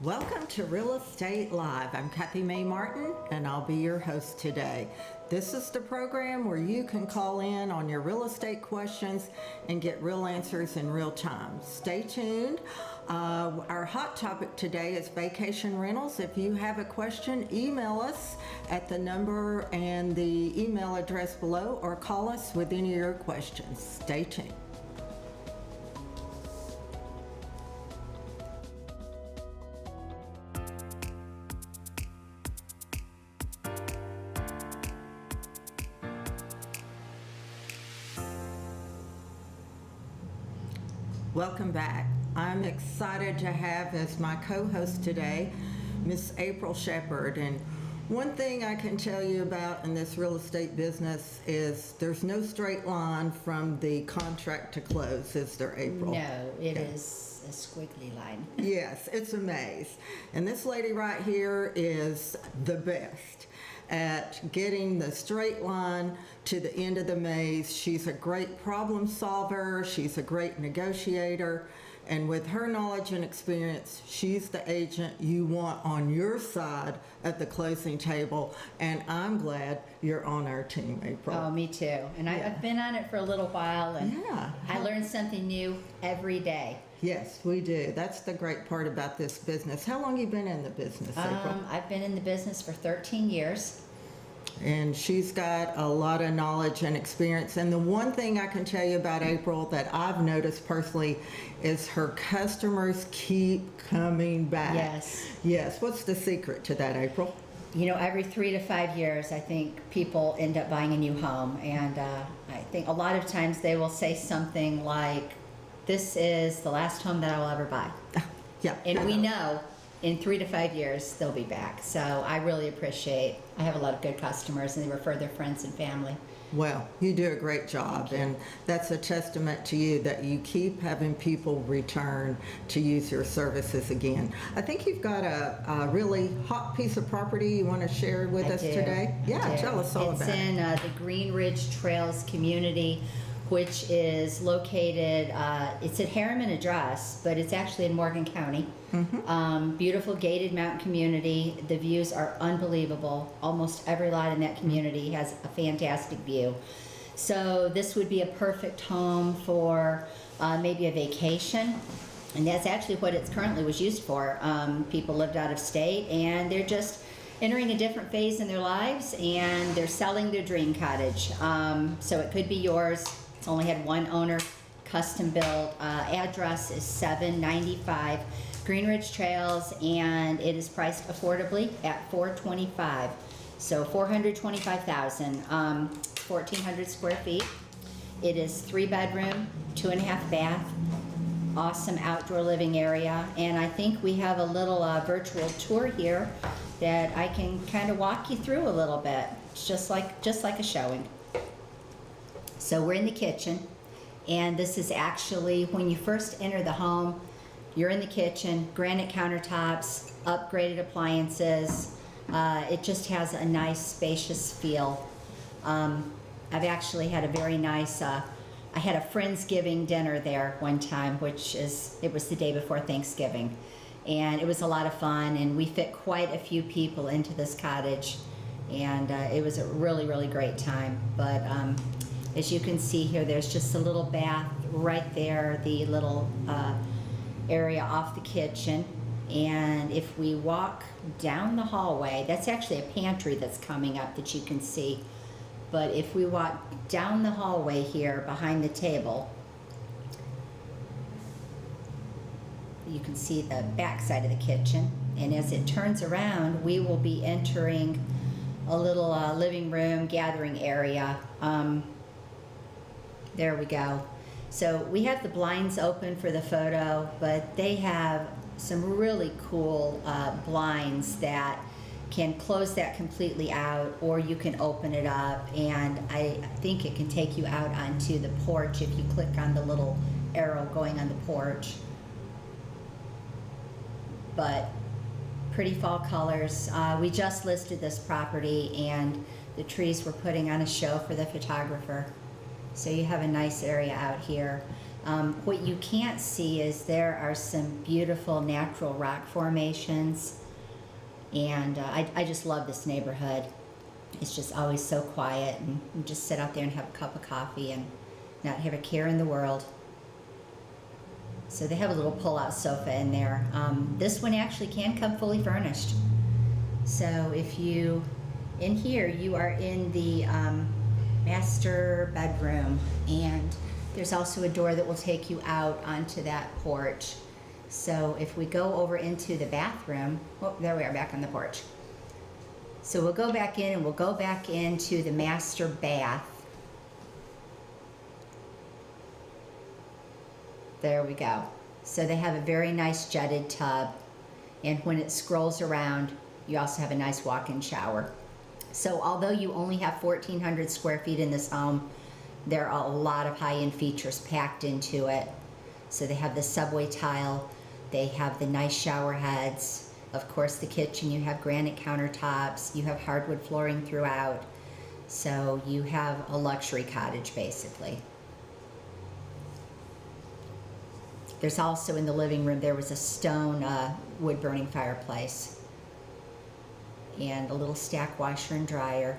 Welcome to Real Estate Live. I'm Kathy Mae Martin, and I'll be your host today. This is the program where you can call in on your real estate questions and get real answers in real time. Stay tuned. Our hot topic today is vacation rentals. If you have a question, email us at the number and the email address below, or call us with any of your questions. Stay tuned. Welcome back. I'm excited to have as my co-host today, Miss April Shepard. And one thing I can tell you about in this real estate business is there's no straight line from the contract to close, is there, April? No, it is a squiggly line. Yes, it's a maze. And this lady right here is the best at getting the straight line to the end of the maze. She's a great problem solver. She's a great negotiator. And with her knowledge and experience, she's the agent you want on your side at the closing table. And I'm glad you're on our team, April. Oh, me too. And I've been on it for a little while, and I learn something new every day. Yes, we do. That's the great part about this business. How long have you been in the business, April? I've been in the business for 13 years. And she's got a lot of knowledge and experience. And the one thing I can tell you about April that I've noticed personally is her customers keep coming back. Yes. Yes. What's the secret to that, April? You know, every 3 to 5 years, I think people end up buying a new home. And I think a lot of times they will say something like, "This is the last home that I will ever buy." Yeah. And we know in 3 to 5 years, they'll be back. So I really appreciate, I have a lot of good customers, and they refer their friends and family. Well, you do a great job, and that's a testament to you that you keep having people return to use your services again. I think you've got a really hot piece of property you want to share with us today. Yeah, tell us all about it. It's in the Green Ridge Trails community, which is located, it's at Harriman address, but it's actually in Morgan County. Beautiful gated mountain community. The views are unbelievable. Almost every lot in that community has a fantastic view. So this would be a perfect home for maybe a vacation. And that's actually what it currently was used for. People lived out of state, and they're just entering a different phase in their lives, and they're selling their dream cottage. So it could be yours. It's only had one owner, custom built. Address is 795 Green Ridge Trails, and it is priced affordably at $425. So $425,000, 1,400 square feet. It is 3 bedroom, 2.5 bath, awesome outdoor living area. And I think we have a little virtual tour here that I can kind of walk you through a little bit. It's just like a showing. So we're in the kitchen, and this is actually, when you first enter the home, you're in the kitchen, granite countertops, upgraded appliances. It just has a nice, spacious feel. I've actually had a very nice, I had a Friendsgiving dinner there one time, it was the day before Thanksgiving. And it was a lot of fun, and we fit quite a few people into this cottage, and it was a really, really great time. But as you can see here, there's just a little bath right there, the little area off the kitchen. And if we walk down the hallway, that's actually a pantry that's coming up that you can see. But if we walk down the hallway here behind the table, you can see the back side of the kitchen. And as it turns around, we will be entering a little living room, gathering area. There we go. So we have the blinds open for the photo, but they have some really cool blinds that can close that completely out, or you can open it up, and I think it can take you out onto the porch if you click on the little arrow going on the porch. But pretty fall colors. We just listed this property, and the trees we're putting on a show for the photographer. So you have a nice area out here. What you can't see is there are some beautiful natural rock formations, and I just love this neighborhood. It's just always so quiet, and you just sit out there and have a cup of coffee and not have a care in the world. So they have a little pull-out sofa in there. This one actually can come fully furnished. So if you, in here, you are in the master bedroom, and there's also a door that will take you out onto that porch. So if we go over into the bathroom, oh, there we are back on the porch. So we'll go back in and we'll go back into the master bath. There we go. So they have a very nice jetted tub, and when it scrolls around, you also have a nice walk-in shower. So although you only have 1,400 square feet in this home, there are a lot of high-end features packed into it. So they have the subway tile, they have the nice shower heads, of course the kitchen, you have granite countertops, you have hardwood flooring throughout. So you have a luxury cottage basically. There's also in the living room, there was a stone wood burning fireplace and a little stack washer and dryer.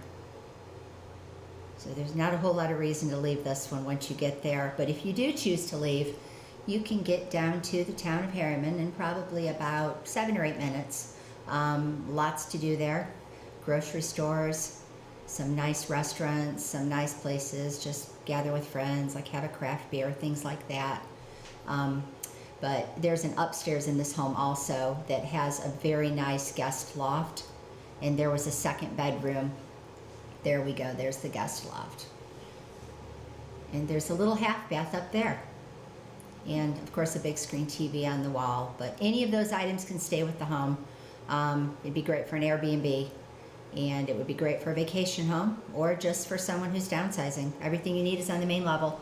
So there's not a whole lot of reason to leave this one once you get there. But if you do choose to leave, you can get down to the town of Harriman in probably about 7 or 8 minutes. Lots to do there. Grocery stores, some nice restaurants, some nice places, just gather with friends, like have a craft beer, things like that. But there's an upstairs in this home also that has a very nice guest loft, and there was a second bedroom. There we go, there's the guest loft. And there's a little half bath up there. And of course a big screen TV on the wall. But any of those items can stay with the home. It'd be great for an Airbnb, and it would be great for a vacation home or just for someone who's downsizing. Everything you need is on the main level.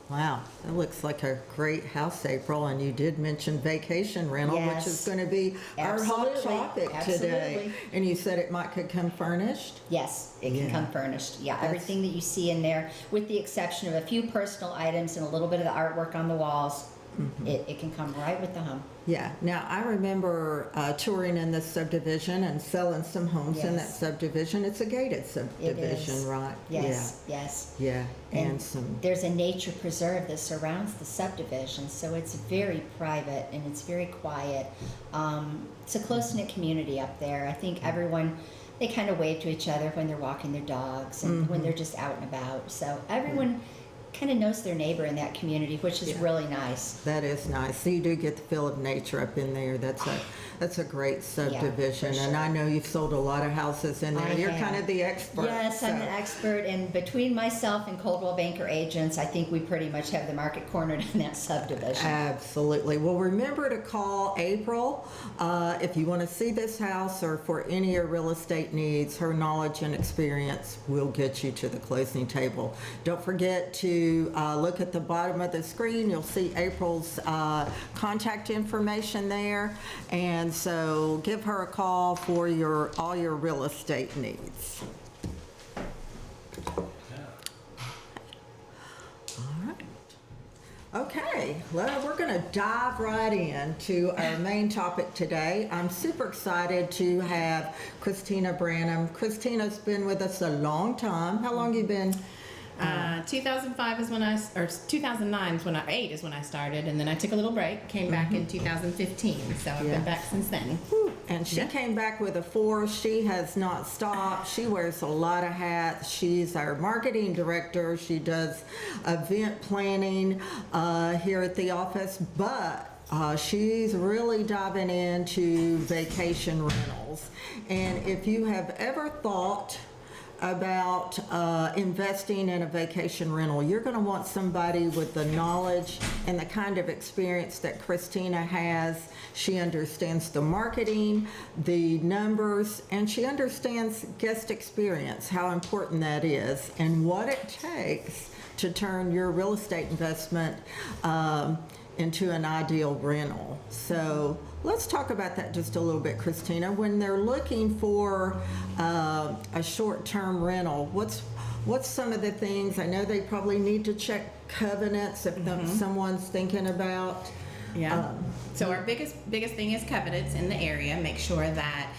Wow, that looks like a great house, April, and you did mention vacation rental, which Yes. is going to be our hot Absolutely. topic today. Absolutely. And you said it could come furnished? Yes, it Yeah. can come furnished. Yeah, That's- everything that you see in there, with the exception of a few personal items and a little bit of the artwork on the walls, it can come right with the home. Yeah. Now, I remember touring in this subdivision and selling some homes in that Yes. subdivision. It's a gated It subdivision, is. right? Yes, yes. Yeah. Yeah. And some. There's a nature preserve that surrounds the subdivision, so it's very private and it's very quiet. It's a close-knit community up there. I think everyone, they kind of wave to each other when they're walking their dogs and when they're just out and about. So everyone kind of knows their neighbor in that community, which is really nice. That is nice. So you do get the feel of nature up in there. That's a great subdivision. for And sure. I know you've sold a lot of houses in there. I You're have. kind of the expert. Yes, I'm so- the expert, and between myself and Coldwell Banker Agents, I think we pretty much have the market cornered in that subdivision. Absolutely. Well, remember to call April if you want to see this house or for any of your real estate needs. Her knowledge and experience will get you to the closing table. Don't forget to look at the bottom of the screen. You'll see April's contact information there. And so give her a call for all your real estate needs. Okay, well, we're going to dive right into our main topic today. I'm super excited to have Christina Branham. Christina's been with us a long time. How long you been? 2005 is when or 2009 is when 8 is when I started, and then I took a little break, came back in 2015, so I've Yeah. been back since then. And she came back with a force. She has not stopped. She wears a lot of hats. She's our marketing director. She does event planning here at the office, but she's really diving into vacation rentals. And if you have ever thought about investing in a vacation rental, you're going to want somebody with the knowledge and the kind of experience that Christina has. She understands the marketing, the numbers, and she understands guest experience, how important that is, and what it takes to turn your real estate investment into an ideal rental. So let's talk about that just a little bit, Christina. When they're looking for a short-term rental, what's some of the things, I know they probably need to check covenants if someone's thinking about. Yeah. So our biggest thing is covenants in the area. Make sure that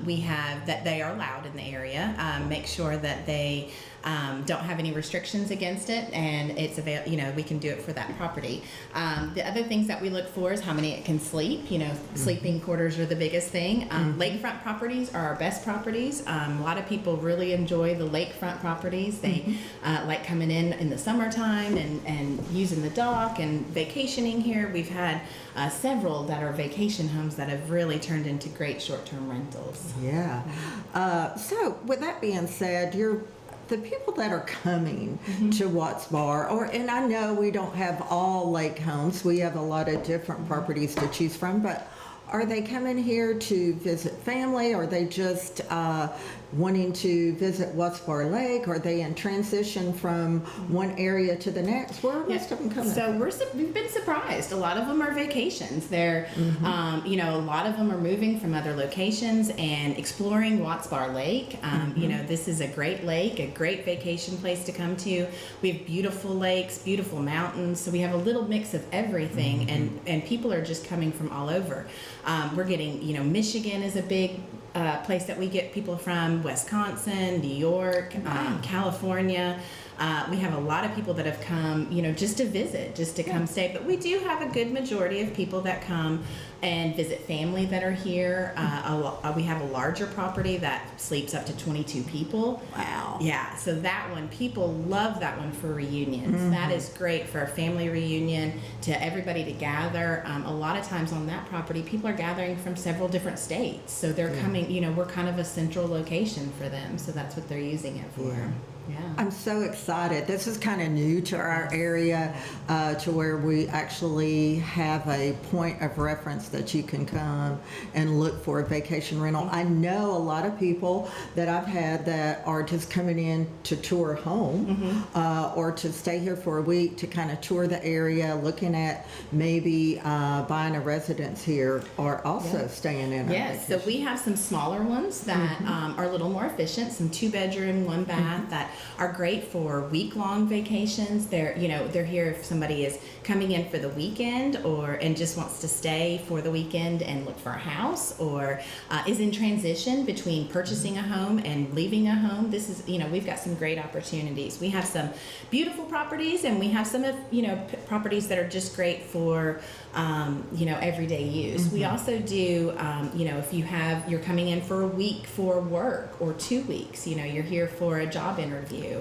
we have that they are allowed in the area. Make sure that they don't have any restrictions against it, and it's we can do it for that property. The other things that we look for is how many it can sleep. Sleeping quarters are the biggest thing. Lakefront properties are our best properties. A lot of people really enjoy the lakefront properties. They like coming in the summertime and using the dock and vacationing here. We've had several that are vacation homes that have really turned into great short-term rentals. Yeah. So with that being said, the people that are coming to Watts Bar, and I know we don't have all lake homes, we have a lot of different properties to choose from, but are they coming here to visit family? Are they just wanting to visit Watts Bar Lake? Are they in transition from one area to the next? Where are most of them coming? So we've been surprised. A lot of them are vacations. They're, a lot of them are moving from other locations and exploring Watts Bar Lake. This is a great lake, a great vacation place to come to. We have beautiful lakes, beautiful mountains. So we have a little mix of everything, and people are just coming from all over. We're getting, Michigan is a big place that we get people from, Wisconsin, New York, California. We have a lot of people that have come, just to visit, just to come stay. But we do have a good majority of people that come and visit family that are here. We have a larger property that sleeps up to 22 people. Wow. Yeah, so that one, people love that one for reunions. That is great for a family reunion, to everybody to gather. A lot of times on that property, people are gathering from several different states. So they're coming, we're kind of a central location for them. So that's what they're using it for. Yeah. I'm so excited. This is kind of new to our area, to where we actually have a point of reference that you can come and look for a vacation rental. I know a lot of people that I've had that are just coming in to tour home, or to stay here for a week to kind of tour the area, looking at maybe buying a residence here, or also staying in. Yes, so we have some smaller ones that are a little more efficient, some 2-bedroom, 1-bath that are great for week-long vacations. They're here if somebody is coming in for the weekend and just wants to stay for the weekend and look for a house, or is in transition between purchasing a home and leaving a home. This is, we've got some great opportunities. We have some beautiful properties, and we have some of, properties that are just great for, everyday use. We also do, if you're coming in for a week for work, or 2 weeks, you're here for a job interview,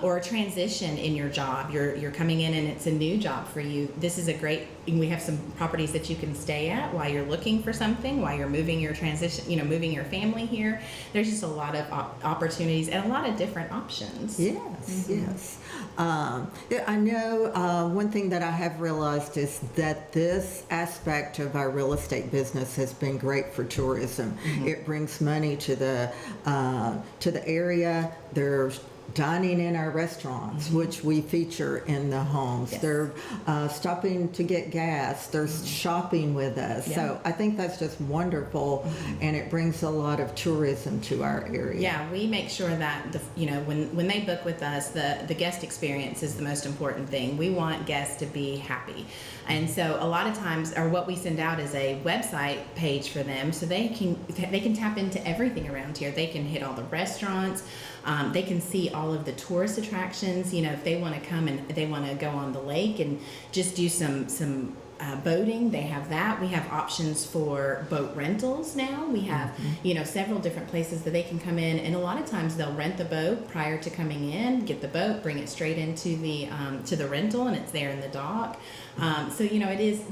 or a transition in your job. You're coming in and it's a new job for you. This is a great, we have some properties that you can stay at while you're looking for something, while you're moving your transition, moving your family here. There's just a lot of opportunities and a lot of different options. Yes. I know one thing that I have realized is that this aspect of our real estate business has been great for tourism. It brings money to the area. There's dining in our restaurants, which we feature in the homes. They're stopping to get gas. They're shopping with us. So I think that's just wonderful, and it brings a lot of tourism to our area. Yeah, we make sure that when they book with us, the guest experience is the most important thing. We want guests to be happy, and so a lot of times, or what we send out is a website page for them, so they can tap into everything around here. They can hit all the restaurants. They can see all of the tourist attractions. If they want to come and they want to go on the lake and just do some boating, they have that. We have options for boat rentals now. We have, several different places that they can come in, and a lot of times they'll rent the boat prior to coming in, get the boat, bring it straight into the to the rental, and it's there in the dock. So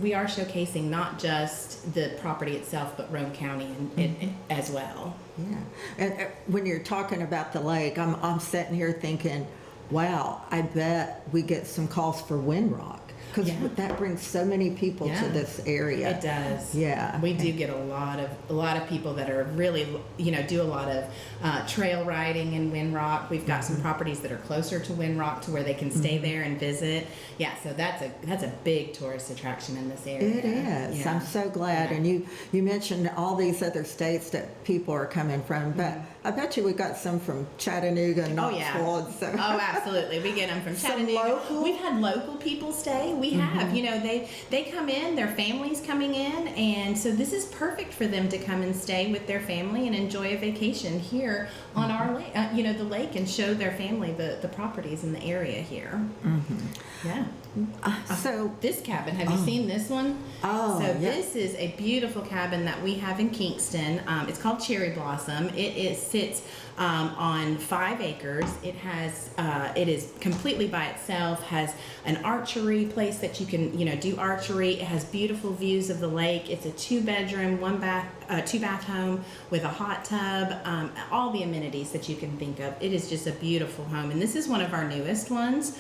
we are showcasing not just the property itself, but Roane County as well. Yeah, and when you're talking about the lake, I'm sitting here thinking, wow, I bet we get some calls for Windrock. Because Yeah. that brings so many people Yeah. to this area. It does. Yeah. We do get a lot of people that are really, do a lot of trail riding in Windrock. We've got some properties that are closer to Windrock to where they can stay there and visit. Yeah, so that's a big tourist attraction in this area. It is. Yeah. I'm so glad. Yeah. And you mentioned all these other states that people are coming from, but I bet you we got some from Chattanooga and Oh, yeah. Knoxville. and So. Oh, absolutely. We get them from Some Chattanooga. local? We've had local people stay. We have. They come in, their families coming in, and so this is perfect for them to come and stay with their family and enjoy a vacation here on our lake, the lake, and show their family the properties in the area here. Yeah. So, This cabin, have you seen this one? Oh, So yeah. this is a beautiful cabin that we have in Kingston. It's called Cherry Blossom. It sits on 5 acres. It is completely by itself. Has an archery place that you can do archery. It has beautiful views of the lake. It's a 2-bedroom, 2-bath home with a hot tub. All the amenities that you can think of. It is just a beautiful home, and this is one of our newest ones.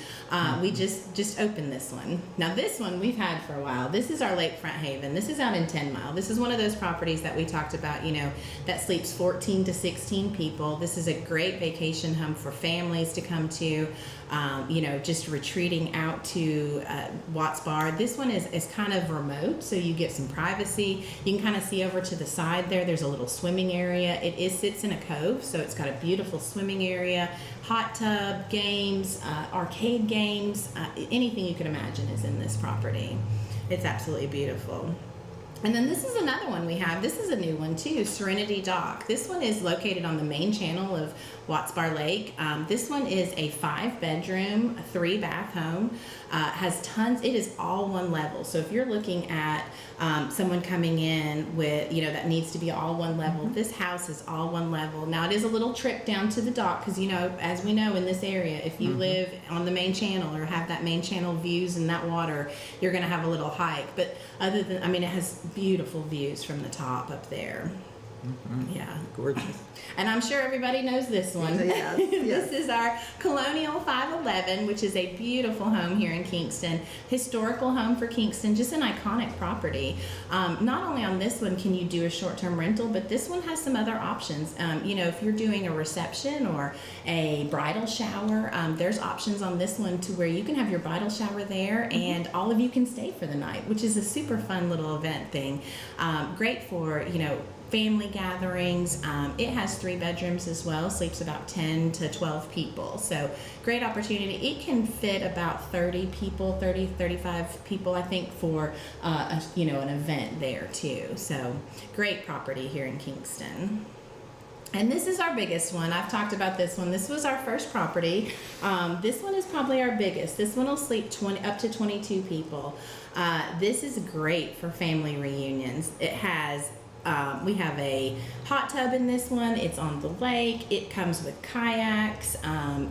We just opened this one. Now this one we've had for a while. This is our Lakefront Haven. This is out in 10 Mile. This is one of those properties that we talked about, that sleeps 14 to 16 people. This is a great vacation home for families to come to, just retreating out to Watts Bar. This one is kind of remote, so you get some privacy. You can kind of see over to the side there. There's a little swimming area. It sits in a cove, so it's got a beautiful swimming area, hot tub, games, arcade games, anything you could imagine is in this property. It's absolutely beautiful. And then this is another one we have. This is a new one too, Serenity Dock. This one is located on the main channel of Watts Bar Lake. This one is a 5-bedroom, 3-bath home. Has tons, it is all one level. So if you're looking at someone coming in with, that needs to be all one level, this house is all one level. Now it is a little trip down to the dock because, as we know in this area, if you live on the main channel or have that main channel views in that water, you're going to have a little hike. But other than, it has beautiful views from the top up there. Yeah. gorgeous. And I'm sure everybody knows this one. Yes, yes. This is our Colonial 511, which is a beautiful home here in Kingston. Historical home for Kingston, just an iconic property. Not only on this one can you do a short-term rental, but this one has some other options. If you're doing a reception or a bridal shower, there's options on this one to where you can have your bridal shower there and all of you can stay for the night, which is a super fun little event thing. Great for, family gatherings. It has 3 bedrooms as well, sleeps about 10 to 12 people. So great opportunity. It can fit about 30 people, 30, 35 people, I think, for an event there too. So great property here in Kingston. And this is our biggest one. I've talked about this one. This was our first property. This one is probably our biggest. This one will sleep up to 22 people. This is great for family reunions. It has we have a hot tub in this one. It's on the lake. It comes with kayaks.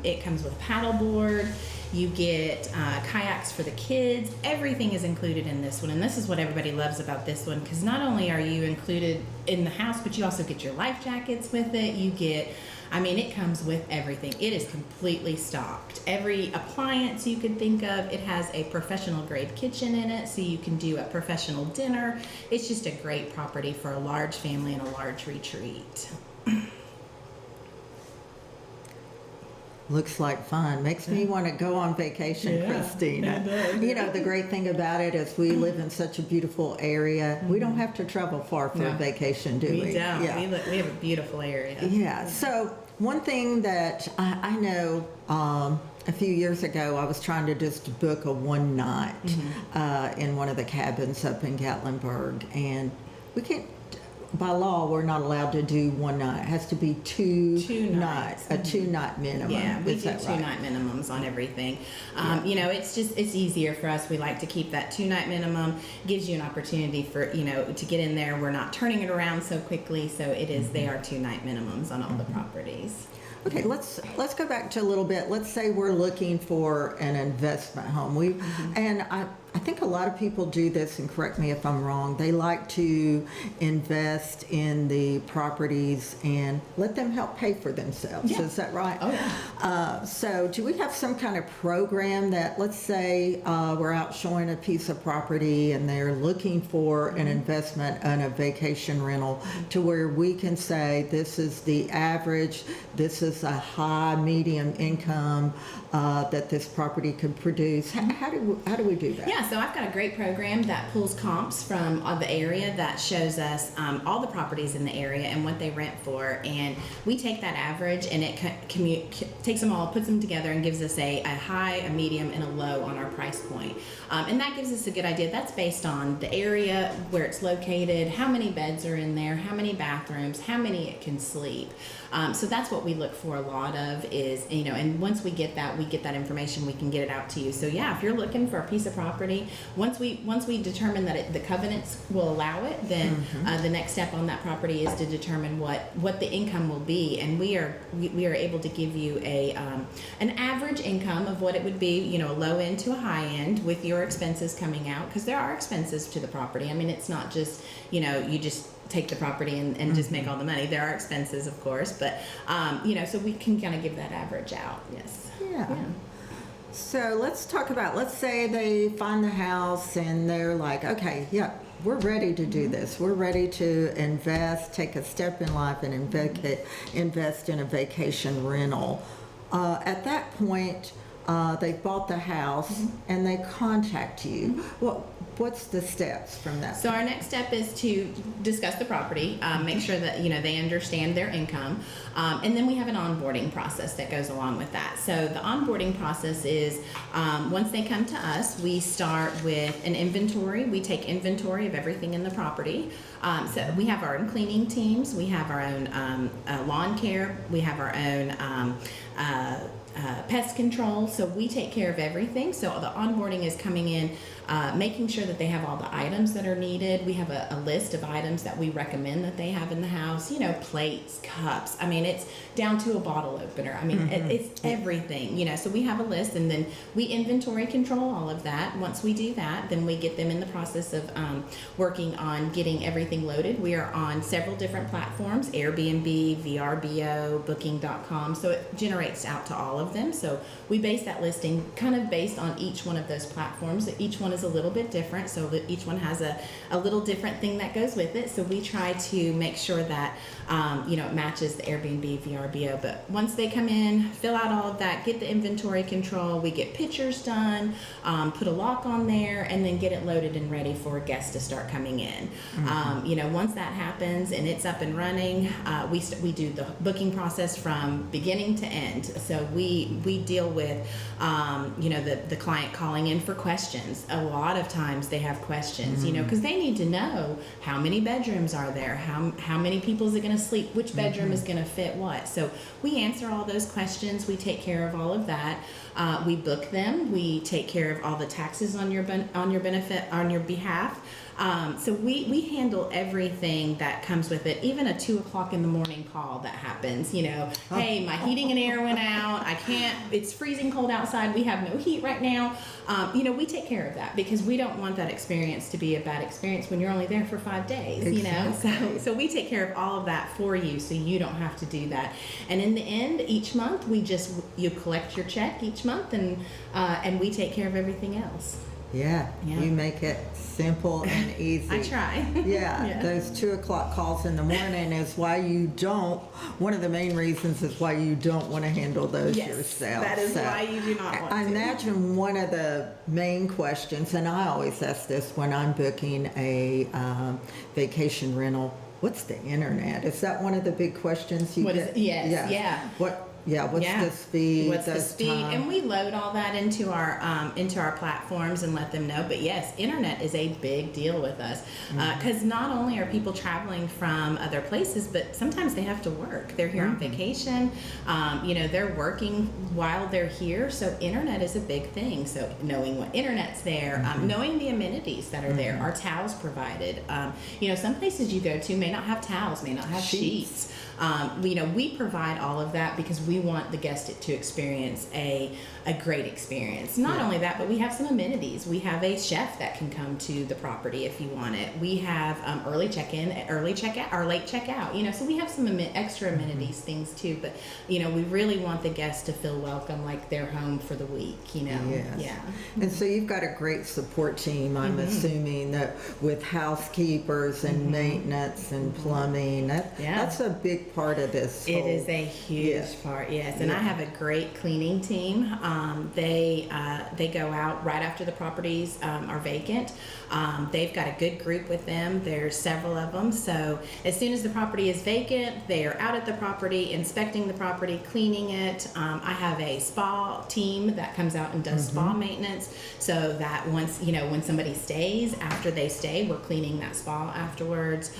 It comes with a paddleboard. You get kayaks for the kids. Everything is included in this one. And this is what everybody loves about this one, because not only are you included in the house, but you also get your life jackets with it. You get, it comes with everything. It is completely stocked. Every appliance you could think of. It has a professional grade kitchen in it, so you can do a professional dinner. It's just a great property for a large family and a large retreat. Looks like fun. Makes me want to go on vacation, Yeah, Christina. it does. The great thing about it is we live in such a beautiful area. We don't have to travel far for a No. vacation, do we? We don't. Yeah. We have a beautiful area. Yeah. So one thing that I know, a few years ago, I was trying to just book a one night in one of the cabins up in Gatlinburg, and we can't. By law, we're not allowed to do one night. It has to be two nights. a 2-night minimum. Yeah, we Is do that 2 right? night minimums on everything. It's easier for us. We like to keep that 2 night minimum. Gives you an opportunity for, to get in there. We're not turning it around so quickly. So they are 2 night minimums on all the properties. Okay, let's go back to a little bit. Let's say we're looking for an investment home. And I think a lot of people do this, and correct me if I'm wrong, they like to invest in the properties and let them help pay for themselves. Yeah. Is that right? Oh, yeah. So do we have some kind of program that, let's say we're out showing a piece of property and they're looking for an investment in a vacation rental, to where we can say this is the average, this is a high, medium income that this property could produce? How do we do that? Yeah, so I've got a great program that pulls comps from the area that shows us all the properties in the area and what they rent for, and we take that average and it takes them all, puts them together, and gives us a high, a medium, and a low on our price point. And that gives us a good idea. That's based on the area where it's located, how many beds are in there, how many bathrooms, how many it can sleep. So that's what we look for a lot of is, and once we get that information, we can get it out to you. So yeah, if you're looking for a piece of property, once we determine that the covenants will allow it, then the next step on that property is to determine what the income will be, and we are able to give you an average income of what it would be, a low end to a high end, with your expenses coming out, because there are expenses to the property. I mean, it's not just you just take the property and just make all the money. There are expenses, of course, but so we can kind of give that average out. Yes. Yeah. So let's talk about, let's say they find the house and they're like, okay, yeah, we're ready to do this. We're ready to invest, take a step in life and invest in a vacation rental. At that point, they've bought the house and they contact you. What's the steps from that? So our next step is to discuss the property, make sure that they understand their income, and then we have an onboarding process that goes along with that. So the onboarding process is once they come to us, we start with an inventory. We take inventory of everything in the property. So we have our own cleaning teams, we have our own lawn care, we have our own pest control. So we take care of everything. So the onboarding is coming in, making sure that they have all the items that are needed. We have a list of items that we recommend that they have in the house, plates, cups. I mean, it's down to a bottle opener. I mean, it's everything, so we have a list, and then we inventory control all of that. Once we do that, then we get them in the process of working on getting everything loaded. We are on several different platforms: Airbnb, VRBO, Booking.com. So it generates out to all of them. So we base that listing kind of based on each one of those platforms. Each one is a little bit different, so that each one has a little different thing that goes with it. So we try to make sure that it matches the Airbnb, VRBO. But once they come in, fill out all of that, get the inventory control, we get pictures done, put a lock on there, and then get it loaded and ready for guests to start coming in. Once that happens and it's up and running, we do the booking process from beginning to end. So we deal with the client calling in for questions. A lot of times they have questions, because they need to know how many bedrooms are there, how many people is it going to sleep, which bedroom is going to fit what. So we answer all those questions. We take care of all of that. We book them. We take care of all the taxes on your behalf. So we handle everything that comes with it, even a 2:00 in the morning call that happens, hey, my heating and air went out, it's freezing cold outside, we have no heat right now. We take care of that, because we don't want that experience to be a bad experience when you're only there for 5 days, Exactly. So we take care of all of that for you, so you don't have to do that. And in the end, each month, you collect your check each month, and we take care of everything else. Yeah, you make it simple and easy. I try. Yeah, those 2:00 calls in the morning is why one of the main reasons is why you don't want to handle those yourself. That is why you do not want I to. imagine one of the main questions, and I always ask this when I'm booking a vacation rental, what's the internet? Is that one of the big questions you get? Yes, yeah. What's the speed? What's the speed? And we load all that into our platforms and let them know. But yes, internet is a big deal with us, because not only are people traveling from other places, but sometimes they have to work. They're here on vacation. They're working while they're here. So internet is a big thing. So knowing what internet's there, knowing the amenities that are there, are towels provided? Some places you go to may not have towels, may not have sheets. We provide all of that because we want the guest to experience a great experience. Not Yeah. only that, but we have some amenities. We have a chef that can come to the property if you want it. We have early check-in, early check-out, or late check-out. So we have some extra amenities things too. But we really want the guests to feel welcome, like they're home for the week. Yes. Yeah. And so you've got a great support team, I'm assuming, that with housekeepers and maintenance and plumbing. That's a big part of this. It whole- is a huge Yeah. part, yes. And I Yeah. have a great cleaning team. They go out right after the properties are vacant. They've got a good group with them. There's several of them. So as soon as the property is vacant, they are out at the property, inspecting the property, cleaning it. I have a spa team that comes out and does spa maintenance, so that once, when somebody stays, after they stay, we're cleaning that spa afterwards.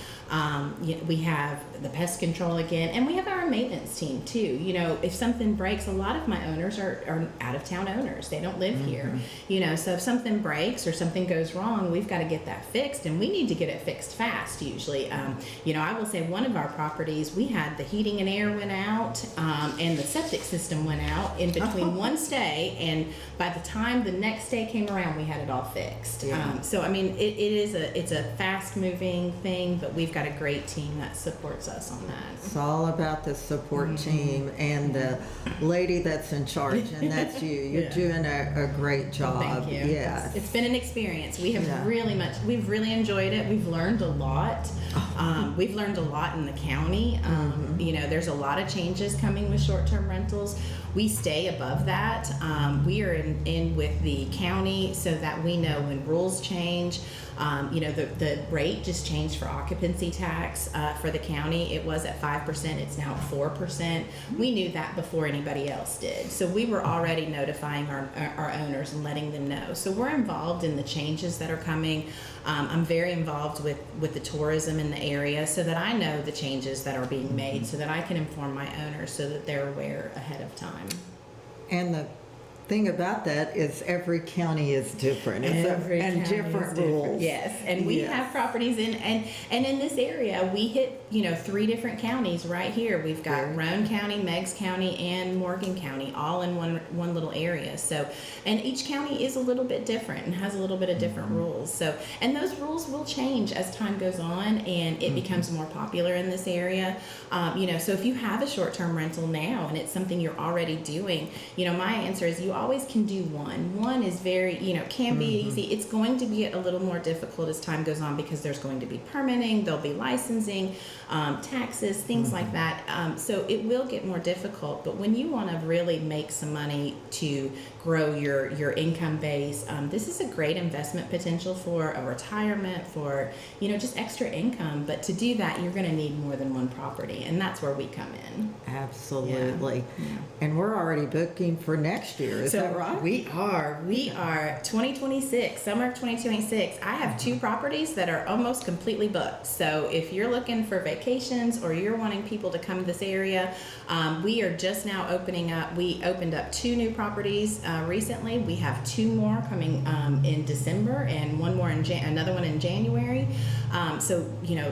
We have the pest control again, and we have our maintenance team too. If something breaks, a lot of my owners are out of town owners. They don't live here. So if something breaks or something goes wrong, we've got to get that fixed, and we need to get it fixed fast usually. I will say one of our properties, we had the heating and air went out, and the septic system went out in between one stay, and by the time the next day came around, we had it all fixed. Yeah. So I mean, it's a fast moving thing, but we've got a great team that supports us on that. It's all about the support team and the lady that's in charge, and that's you. You're Yeah. doing a great job. Thank you. Yeah. It's been an experience. We have Yeah. we've really enjoyed it. We've learned a lot. We've learned a lot in the county. There's a lot of changes coming with short-term rentals. We stay above that. We are in with the county so that we know when rules change. The rate just changed for occupancy tax for the county. It was at 5%. It's now at 4%. We knew that before anybody else did. So we were already notifying our owners and letting them know. So we're involved in the changes that are coming. I'm very involved with the tourism in the area so that I know the changes that are being made so that I can inform my owners so that they're aware ahead of time. And the thing about that is every county is different. And county different is rules. Yes, and we Yes. have properties and in this area we hit 3 different counties right here. We've got Very Roane County, Meigs County, and Morgan County, all in one little area. So, and each county is a little bit different and has a little bit of different rules. So, and those rules will change as time goes on and it becomes more popular in this area. So if you have a short-term rental now and it's something you're already doing, my answer is you always can do one. One is very, can be easy. It's going to be a little more difficult as time goes on because there's going to be permitting, there'll be licensing, taxes, things like that. So it will get more difficult. But when you want to really make some money to grow your income base, this is a great investment potential for a retirement, for just extra income. But to do that, you're going to need more than one property, and that's where we come in. Absolutely. Yeah. And we're already booking for next year. Is that right? We are 2026, summer of 2026. I have 2 properties that are almost completely booked. So if you're looking for vacations or you're wanting people to come to this area, we are just now opening up. We opened up 2 new properties recently. We have 2 more coming in December and another one in January. So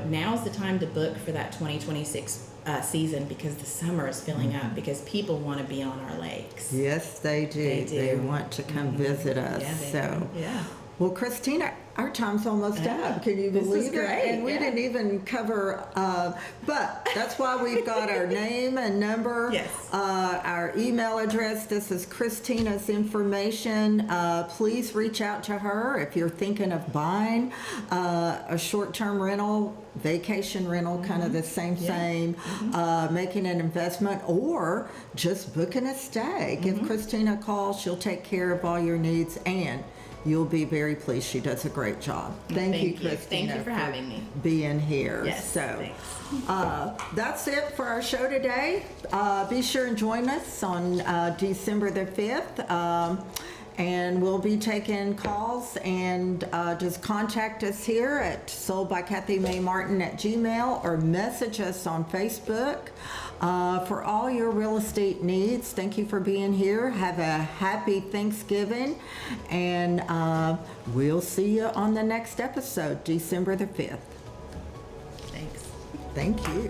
now's the time to book for that 2026 season because the summer is filling up because people want to be on our lakes. Yes, they do. They do. They want to come visit us. Yeah, they So, do. Yeah. well, Christina, our time's almost Yeah. up. Can you This is believe it? great, And we yeah. didn't even cover, but that's why we've got our name and number, Yes. our email address. This is Christina's information. Please reach out to her if you're thinking of buying a short-term rental, vacation rental, kind of the same thing, making an investment, or just booking a stay. Give Christina a call. She'll take care of all your needs, and you'll be very pleased. She does a great job. Thank you, Christina. Thank you for having me. Being here. Yes, So thanks. that's it for our show today. Be sure and join us on December the 5th. And we'll be taking calls, and just contact us here at soldbykathymaimartin@gmail.com or message us on Facebook for all your real estate needs. Thank you for being here. Have a happy Thanksgiving, and we'll see you on the next episode, December the 5th. Thanks. Thank you.